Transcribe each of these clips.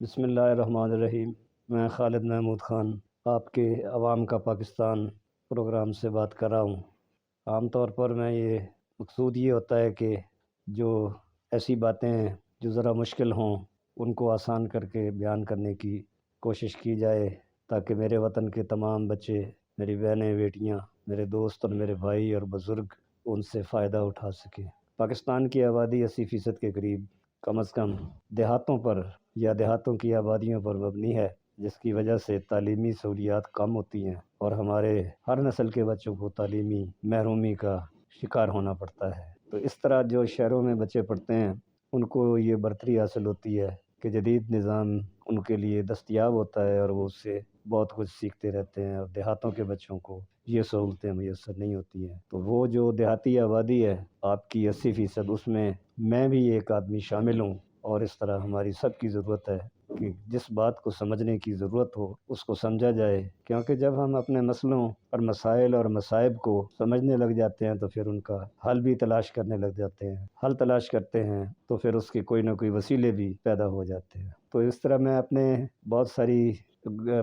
بسم اللہ الرحمن الرحیم۔ میں خالد محمود خان آپ کے عوام کا پاکستان پروگرام سے بات کر رہا ہوں۔ عام طور پر یہ مقصود یہ ہوتا ہے کہ جو ایسی باتیں جو ذرا مشکل ہوں ان کو آسان کر کے بیان کرنے کی کوشش کی جائے تاکہ میرے وطن کے تمام بچے، میری بہنیں بیٹیاں، میرے دوست اور میرے بھائی اور بزرگ ان سے فائدہ اٹھا سکیں۔ پاکستان کی آبادی 80% کے قریب کم از کم دیہاتوں پر یا دیہاتوں کی آبادیوں پر مبنی ہے، جس کی وجہ سے تعلیمی سہولیات کم ہوتی ہیں اور ہمارے ہر نسل کے بچوں کو تعلیمی محرومی کا شکار ہونا پڑتا ہے۔ تو اس طرح جو شہروں میں بچے پڑھتے ہیں ان کو یہ برتری حاصل ہوتی ہے کہ جدید نظام ان کے لیے دستیاب ہوتا ہے اور وہ اس سے بہت کچھ سیکھتے رہتے ہیں، اور دیہاتوں کے بچوں کو یہ سہولتیں میسر نہیں ہوتی ہیں۔ تو وہ جو دیہاتی آبادی ہے آپ کی 80%، اس میں بھی ایک آدمی شامل ہوں، اور اس طرح ہماری سب کی ضرورت ہے کہ جس بات کو سمجھنے کی ضرورت ہو اس کو سمجھا جائے، کیونکہ جب ہم اپنے مسئلوں اور مسائل اور مصائب کو سمجھنے لگ جاتے ہیں تو پھر ان کا حل بھی تلاش کرنے لگ جاتے ہیں۔ حل تلاش کرتے ہیں تو پھر اس کے کوئی نہ کوئی وسیلے بھی پیدا ہو جاتے ہیں۔ تو اس طرح میں اپنے بہت ساری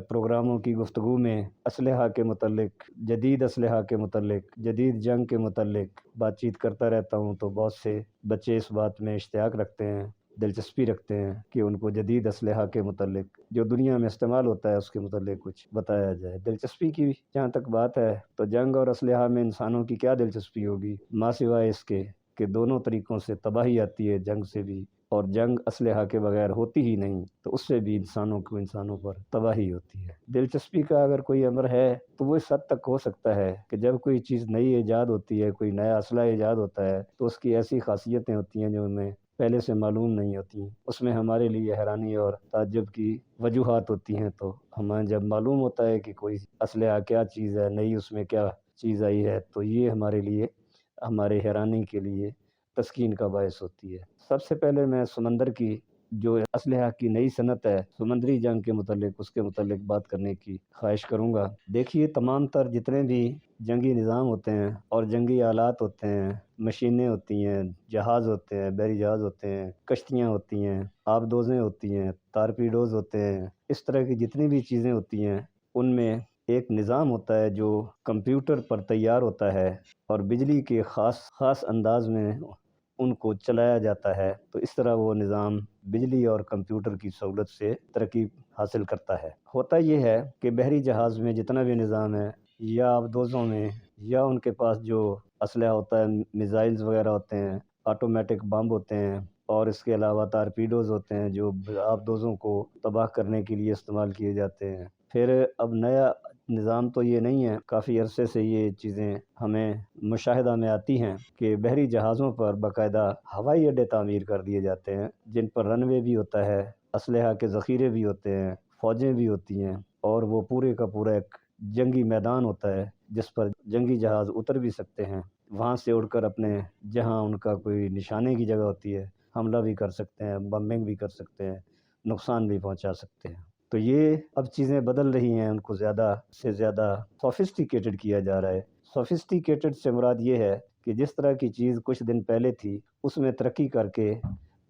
پروگراموں کی گفتگو میں اسلحہ کے متعلق، جدید اسلحہ کے متعلق، جدید جنگ کے متعلق بات چیت کرتا رہتا ہوں، تو بہت سے بچے اس بات میں اشتیاق رکھتے ہیں، دلچسپی رکھتے ہیں کہ ان کو جدید اسلحہ کے متعلق جو دنیا میں استعمال ہوتا ہے اس کے متعلق کچھ بتایا جائے۔ دلچسپی کی جہاں تک بات ہے تو جنگ اور اسلحہ میں انسانوں کی کیا دلچسپی ہوگی، ماں سوائے اس کے کہ دونوں طریقوں سے تباہی آتی ہے جنگ سے بھی، اور جنگ اسلحہ کے بغیر ہوتی ہی نہیں، تو اس سے بھی انسانوں پر تباہی ہوتی ہے۔ دلچسپی کا اگر کوئی امر ہے تو وہ اس حد تک ہو سکتا ہے کہ جب کوئی چیز نئی ایجاد ہوتی ہے، کوئی نیا اسلحہ ایجاد ہوتا ہے تو اس کی ایسی خاصیتیں ہوتی ہیں جو ہمیں پہلے سے معلوم نہیں ہوتی، اس میں ہمارے لیے حیرانی اور تعجب کی وجوہات ہوتی ہیں۔ تو ہمیں جب معلوم ہوتا ہے کہ کوئی اسلحہ کیا چیز ہے، نئی اس میں کیا چیز آئی ہے، تو یہ ہمارے لیے، ہمارے حیرانی کے لیے تسکین کا باعث ہوتی ہے۔ سب سے پہلے میں سمندر کی جو اسلحہ کی نئی صنعت ہے، سمندری جنگ کے متعلق، اس کے متعلق بات کرنے کی خواہش کروں گا۔ دیکھیے، تمام تر جتنے بھی جنگی نظام ہوتے ہیں اور جنگی آلات ہوتے ہیں، مشینیں ہوتی ہیں، جہاز ہوتے ہیں، بحری جہاز ہوتے ہیں، کشتیاں ہوتی ہیں، آبدوزیں ہوتی ہیں، تارپیڈوز ہوتے ہیں، اس طرح کی جتنی بھی چیزیں ہوتی ہیں ان میں ایک نظام ہوتا ہے جو کمپیوٹر پر تیار ہوتا ہے اور بجلی کے خاص انداز میں ان کو چلایا جاتا ہے۔ تو اس طرح وہ نظام بجلی اور کمپیوٹر کی سہولت سے ترقی حاصل کرتا ہے۔ ہوتا یہ ہے کہ بحری جہاز میں جتنا بھی نظام ہے، یا آبدوزوں میں، یا ان کے پاس جو اسلحہ ہوتا ہے، میزائلز وغیرہ ہوتے ہیں، آٹومیٹک بم ہوتے ہیں، اور اس کے علاوہ تارپیڈوز ہوتے ہیں جو آبدوزوں کو تباہ کرنے کے لیے استعمال کیے جاتے ہیں۔ پھر اب نیا نظام تو یہ نہیں ہے، کافی عرصے سے یہ چیزیں ہمیں مشاہدہ میں آتی ہیں کہ بحری جہازوں پر باقاعدہ ہوائی اڈے تعمیر کر دیے جاتے ہیں جن پر رن وے بھی ہوتا ہے، اسلحہ کے ذخیرے بھی ہوتے ہیں، فوجیں بھی ہوتی ہیں، اور وہ پورے کا پورا ایک جنگی میدان ہوتا ہے جس پر جنگی جہاز اتر بھی سکتے ہیں، وہاں سے اڑ کر اپنے جہاں ان کا کوئی نشانے کی جگہ ہوتی ہے حملہ بھی کر سکتے ہیں، بمبنگ بھی کر سکتے ہیں، نقصان بھی پہنچا سکتے ہیں۔ تو یہ اب چیزیں بدل رہی ہیں، ان کو زیادہ سے زیادہ سوفسٹیکیٹڈ کیا جا رہا ہے۔ سوفسٹیکیٹڈ سے مراد یہ ہے کہ جس طرح کی چیز کچھ دن پہلے تھی اس میں ترقی کر کے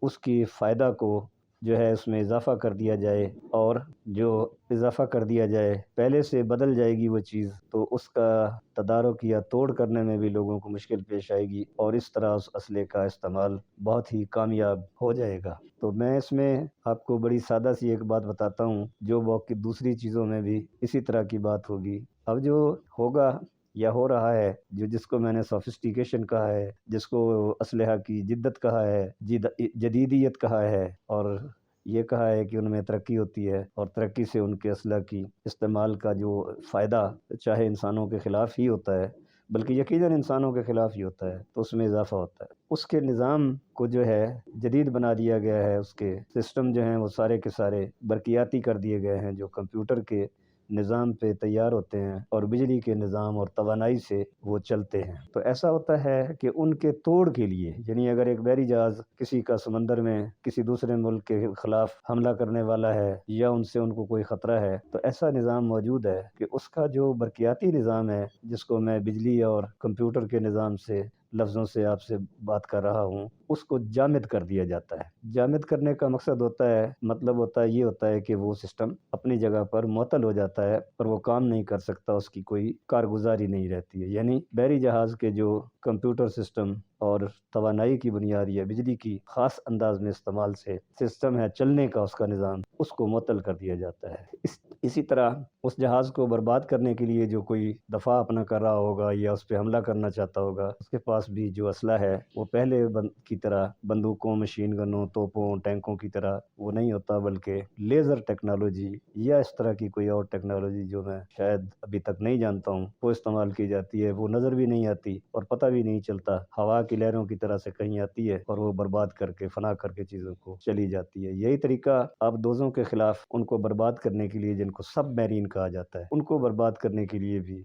اس کی فائدہ کو جو ہے اس میں اضافہ کر دیا جائے، اور جو اضافہ کر دیا جائے پہلے سے بدل جائے گی وہ چیز، تو اس کا تدارک یا توڑ کرنے میں بھی لوگوں کو مشکل پیش آئے گی، اور اس طرح اس اسلحے کا استعمال بہت ہی کامیاب ہو جائے گا۔ تو میں اس میں آپ کو بڑی سادہ سی ایک بات بتاتا ہوں، جو باقی دوسری چیزوں میں بھی اسی طرح کی بات ہوگی۔ اب جو ہوگا یا ہو رہا ہے، جس کو میں نے سوفسٹیکیشن کہا ہے، جس کو اسلحہ کی جدت کہا ہے، جدیدیت کہا ہے، اور یہ کہا ہے کہ ان میں ترقی ہوتی ہے، اور ترقی سے ان کے اسلحہ کی استعمال کا جو فائدہ چاہے انسانوں کے خلاف ہی ہوتا ہے، بلکہ یقیناً انسانوں کے خلاف ہی ہوتا ہے، تو اس میں اضافہ ہوتا ہے۔ اس کے نظام کو جو ہے جدید بنا دیا گیا ہے، اس کے سسٹم جو ہیں وہ سارے کے سارے برقیاتی کر دیے گئے ہیں جو کمپیوٹر کے نظام پہ تیار ہوتے ہیں اور بجلی کے نظام اور توانائی سے وہ چلتے ہیں۔ تو ایسا ہوتا ہے کہ ان کے توڑ کے لیے، یعنی اگر ایک بحری جہاز کسی کا سمندر میں کسی دوسرے ملک کے خلاف حملہ کرنے والا ہے یا ان کو کوئی خطرہ ہے، تو ایسا نظام موجود ہے کہ اس کا جو برقیاتی نظام ہے، جس کو میں بجلی اور کمپیوٹر کے نظام سے لفظوں سے آپ سے بات کر رہا ہوں، اس کو جامد کر دیا جاتا ہے۔ جامد کرنے کا مقصد ہوتا ہے، مطلب ہوتا ہے، یہ ہوتا ہے کہ وہ سسٹم اپنی جگہ پر معطل ہو جاتا ہے اور وہ کام نہیں کر سکتا، اس کی کوئی کارگزاری نہیں رہتی ہے۔ یعنی بحری جہاز کے جو کمپیوٹر سسٹم اور توانائی کی بنیاد یا بجلی کی خاص انداز میں استعمال سے سسٹم ہے چلنے کا، اس کا نظام، اس کو معطل کر دیا جاتا ہے۔ اسی طرح اس جہاز کو برباد کرنے کے لیے جو کوئی دفاع اپنا کر رہا ہوگا یا اس پہ حملہ کرنا چاہتا ہوگا، اس کے پاس بھی جو اسلحہ ہے وہ پہلے کی طرح بندوقوں، مشین گنوں، توپوں، ٹینکوں کی طرح وہ نہیں ہوتا، بلکہ لیزر ٹیکنالوجی یا اس طرح کی کوئی اور ٹیکنالوجی جو میں شاید ابھی تک نہیں جانتا ہوں، وہ استعمال کی جاتی ہے۔ وہ نظر بھی نہیں آتی اور پتہ بھی نہیں چلتا، ہوا کی لہروں کی طرح سے کہیں آتی ہے اور وہ برباد کر کے، فنا کر کے چیزوں کو چلی جاتی ہے۔ یہی طریقہ آبدوزوں کے خلاف ان کو برباد کرنے کے لیے، جن کو سب میرین کہا جاتا ہے، ان کو برباد کرنے کے لیے بھی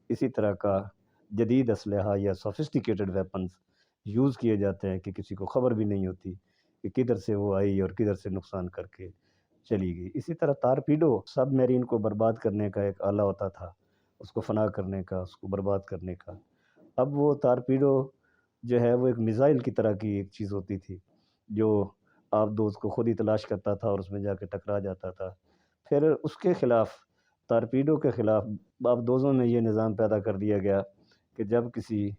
اسی طرح کا جدید اسلحہ یا سوفسٹیکیٹڈ ویپنز یوز کیے جاتے ہیں کہ کسی کو خبر بھی نہیں ہوتی کہ کدھر سے وہ آئی اور کدھر سے نقصان کر کے چلی گئی۔ اسی طرح تارپیڈو سب میرین کو برباد کرنے کا ایک آلہ ہوتا تھا، اس کو فنا کرنے کا، اس کو برباد کرنے کا۔ اب وہ تارپیڈو جو ہے وہ ایک میزائل کی طرح کی ایک چیز ہوتی تھی جو آبدوز کو خود ہی تلاش کرتا تھا اور اس میں جا کے ٹکرا جاتا تھا۔ پھر اس کے خلاف، تارپیڈو کے خلاف، آبدوزوں میں یہ نظام پیدا کر دیا گیا کہ جب کسی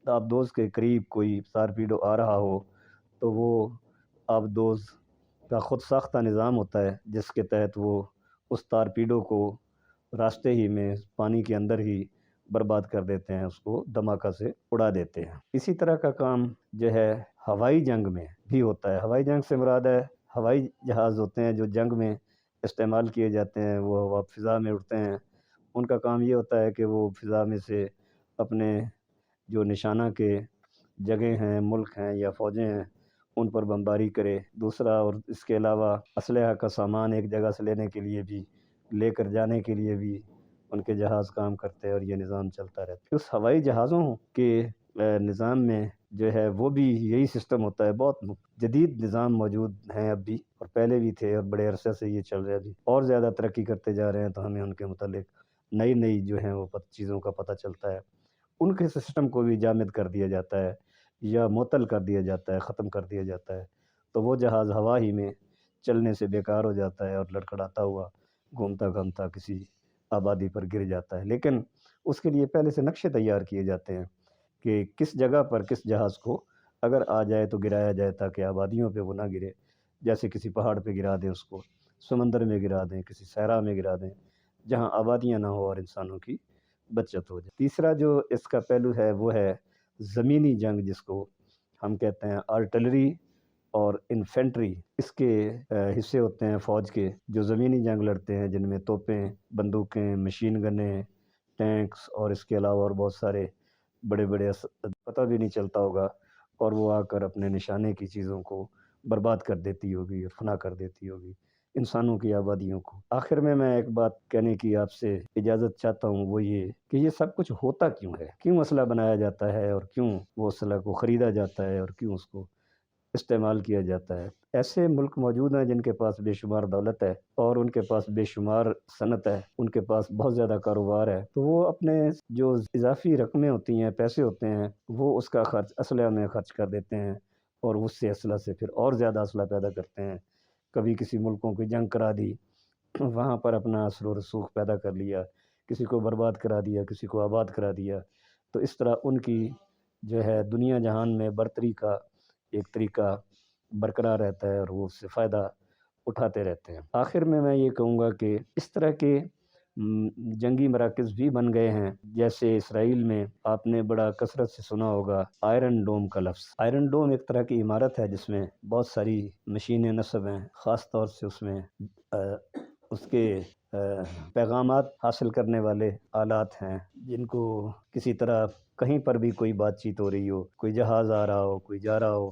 آبدوز کے قریب کوئی تارپیڈو آ رہا ہو تو وہ آبدوز کا خود ساختہ نظام ہوتا ہے جس کے تحت وہ اس تارپیڈو کو راستے ہی میں پانی کے اندر ہی برباد کر دیتے ہیں، اس کو دھماکہ سے اڑا دیتے ہیں۔ اسی طرح کا کام جو ہے ہوائی جنگ میں بھی ہوتا ہے۔ ہوائی جنگ سے مراد ہے ہوائی جہاز ہوتے ہیں جو جنگ میں استعمال کیے جاتے ہیں، وہ فضا میں اڑتے ہیں۔ ان کا کام یہ ہوتا ہے کہ وہ فضا میں سے اپنے جو نشانہ کے جگہ ہیں، ملک ہیں یا فوجیں ہیں، ان پر بمباری کرے۔ دوسرا، اور اس کے علاوہ اسلحہ کا سامان ایک جگہ سے لینے کے لیے بھی، لے کر جانے کے لیے بھی ان کے جہاز کام کرتے ہیں اور یہ نظام چلتا رہتا ہے۔ اس ہوائی جہازوں کے نظام میں جو ہے وہ بھی یہی سسٹم ہوتا ہے۔ بہت جدید نظام موجود ہیں اب بھی، اور پہلے بھی تھے اور بڑے عرصے سے یہ چل رہے ہیں، ابھی اور زیادہ ترقی کرتے جا رہے ہیں تو ہمیں ان کے متعلق نئی جو ہیں وہ چیزوں کا پتہ چلتا ہے۔ ان کے سسٹم کو بھی جامد کر دیا جاتا ہے یا معطل کر دیا جاتا ہے، ختم کر دیا جاتا ہے، تو وہ جہاز ہوا ہی میں چلنے سے بیکار ہو جاتا ہے اور لڑکھڑاتا ہوا گھومتا گھومتا کسی آبادی پر گر جاتا ہے۔ لیکن اس کے لیے پہلے سے نقشے تیار کیے جاتے ہیں کہ کس جگہ پر کس جہاز کو اگر آ جائے تو گرایا جائے تاکہ آبادیوں پہ وہ نہ گرے۔ جیسے کسی پہاڑ پہ گرا دیں اس کو، سمندر میں گرا دیں، کسی صحرا میں گرا دیں جہاں آبادیاں نہ ہو اور انسانوں کی بچت ہو جائے۔ تیسرا جو اس کا پہلو ہے وہ ہے زمینی جنگ، جس کو ہم کہتے ہیں آرٹلری اور انفینٹری۔ اس کے حصے ہوتے ہیں فوج کے جو زمینی جنگ لڑتے ہیں، جن میں توپیں، بندوقیں، مشین گنیں، ٹینکس اور اس کے علاوہ اور بہت سارے بڑے بڑے پتہ بھی نہیں چلتا ہوگا، اور وہ آ کر اپنے نشانے کی چیزوں کو برباد کر دیتی ہوگی اور فنا کر دیتی ہوگی انسانوں کی آبادیوں کو۔ آخر میں ایک بات کہنے کی آپ سے اجازت چاہتا ہوں، وہ یہ کہ یہ سب کچھ ہوتا کیوں ہے، کیوں اسلحہ بنایا جاتا ہے اور کیوں وہ اسلحہ کو خریدا جاتا ہے اور کیوں اس کو استعمال کیا جاتا ہے۔ ایسے ملک موجود ہیں جن کے پاس بے شمار دولت ہے اور ان کے پاس بے شمار صنعت ہے، ان کے پاس بہت زیادہ کاروبار ہے، تو وہ اپنے جو اضافی رقمیں ہوتی ہیں، پیسے ہوتے ہیں، وہ اس کا خرچ اسلحہ میں خرچ کر دیتے ہیں اور اس سے اسلحہ سے پھر اور زیادہ اسلحہ پیدا کرتے ہیں۔ کبھی کسی ملکوں کی جنگ کرا دی، وہاں پر اپنا اثر و رسوخ پیدا کر لیا، کسی کو برباد کرا دیا، کسی کو آباد کرا دیا، تو اس طرح ان کی جو ہے دنیا جہان میں برتری کا ایک طریقہ برقرار رہتا ہے اور وہ اس سے فائدہ اٹھاتے رہتے ہیں۔ آخر میں یہ کہوں گا کہ اس طرح کے جنگی مراکز بھی بن گئے ہیں، جیسے اسرائیل میں آپ نے بڑا کثرت سے سنا ہوگا آئرن ڈوم کا لفظ۔ آئرن ڈوم ایک طرح کی عمارت ہے جس میں بہت ساری مشینیں نصب ہیں، خاص طور سے اس میں اس کے پیغامات حاصل کرنے والے آلات ہیں، جن کو کسی طرح کہیں پر بھی کوئی بات چیت ہو رہی ہو، کوئی جہاز آ رہا ہو، کوئی جا رہا ہو،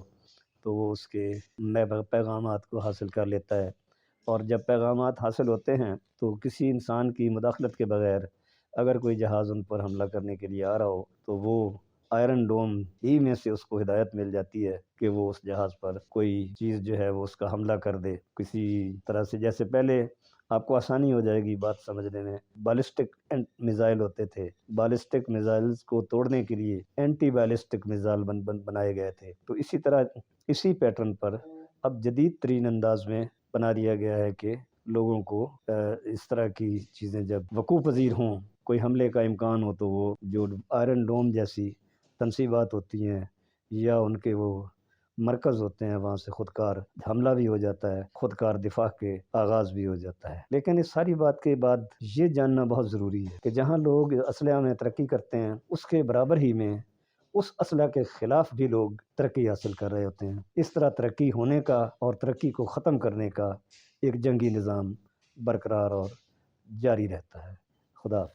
تو وہ اس کے پیغامات کو حاصل کر لیتا ہے، اور جب پیغامات حاصل ہوتے ہیں تو کسی انسان کی مداخلت کے بغیر اگر کوئی جہاز ان پر حملہ کرنے کے لیے آ رہا ہو تو وہ آئرن ڈوم ہی میں سے اس کو ہدایت مل جاتی ہے کہ وہ اس جہاز پر کوئی چیز جو ہے وہ اس کا حملہ کر دے، کسی طرح سے۔ جیسے پہلے آپ کو آسانی ہو جائے گی بات سمجھنے میں۔ بالسٹک میزائل ہوتے تھے، بالسٹک میزائلز کو توڑنے کے لیے اینٹی بالسٹک میزائل بنائے گئے تھے۔ تو اسی طرح اسی پیٹرن پر اب جدید ترین انداز میں بنا دیا گیا ہے کہ لوگوں کو اس طرح کی چیزیں جب وقوع پذیر ہوں، کوئی حملے کا امکان ہو، تو وہ جو آئرن ڈوم جیسی تنصیبات ہوتی ہیں یا ان کے وہ مرکز ہوتے ہیں، وہاں سے خود کار حملہ بھی ہو جاتا ہے، خود کار دفاع کے آغاز بھی ہو جاتا ہے۔ لیکن اس ساری بات کے بعد یہ جاننا بہت ضروری ہے کہ جہاں لوگ اسلحہ میں ترقی کرتے ہیں، اس کے برابر ہی میں اس اسلحہ کے خلاف بھی لوگ ترقی حاصل کر رہے ہوتے ہیں۔ اس طرح ترقی ہونے کا اور ترقی کو ختم کرنے کا ایک جنگی نظام برقرار اور جاری رہتا ہے۔ خدا حافظ۔